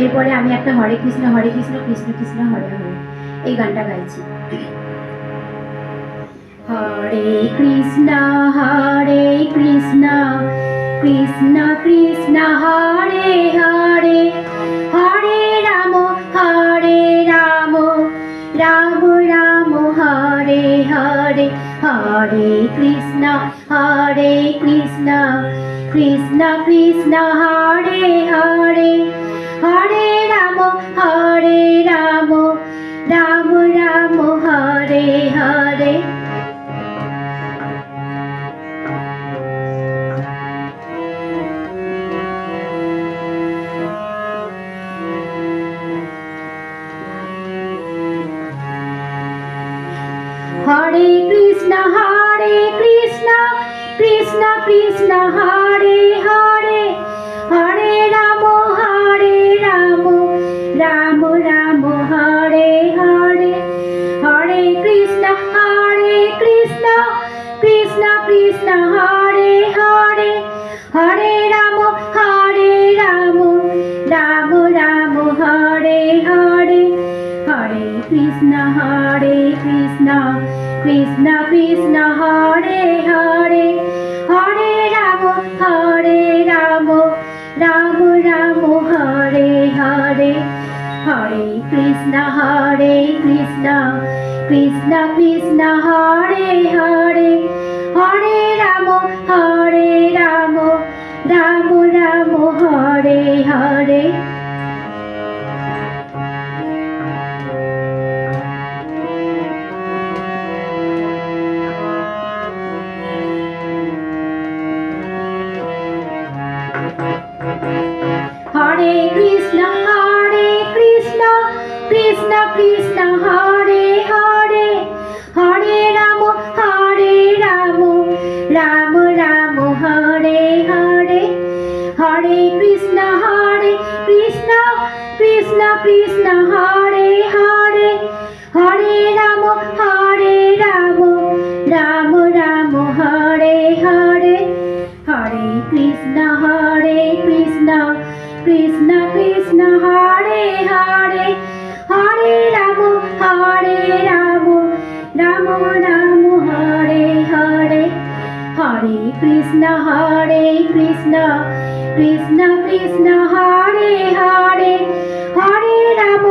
এরপরে আমি একটা হরে কৃষ্ণ কৃষ্ণ কৃষ্ণ হরে হরে এই গানটা গাইছি। হরে কৃষ্ণ কৃষ্ণ কৃষ্ণ হরে হরে, হরে রাম রাম রাম হরে হরে, হরে কৃষ্ণ কৃষ্ণ কৃষ্ণ কৃষ্ণ হরে হরে, হরে রাম রাম রাম হরে হরে। হরে কৃষ্ণ কৃষ্ণ কৃষ্ণ হরে হরে, হরে রাম রাম রাম হরে হরে, হরে কৃষ্ণ কৃষ্ণ কৃষ্ণ হরে হরে, হরে রাম রাম রাম হরে হরে, হরে কৃষ্ণ কৃষ্ণ কৃষ্ণ হরে হরে, হরে রাম রাম রাম হরে হরে, হরে কৃষ্ণ কৃষ্ণ কৃষ্ণ হরে হরে, হরে রাম রাম হরে হরে। হরে কৃষ্ণ কৃষ্ণ কৃষ্ণ হরে হরে, হরে রাম রাম রাম হরে হরে, হরে কৃষ্ণ কৃষ্ণ কৃষ্ণ হরে হরে, হরে রাম রাম হরে হরে, হরে কৃষ্ণ কৃষ্ণ কৃষ্ণ হরে হরে, হরে রাম রাম হরে হরে, হরে কৃষ্ণ কৃষ্ণ কৃষ্ণ হরে হরে, হরে রাম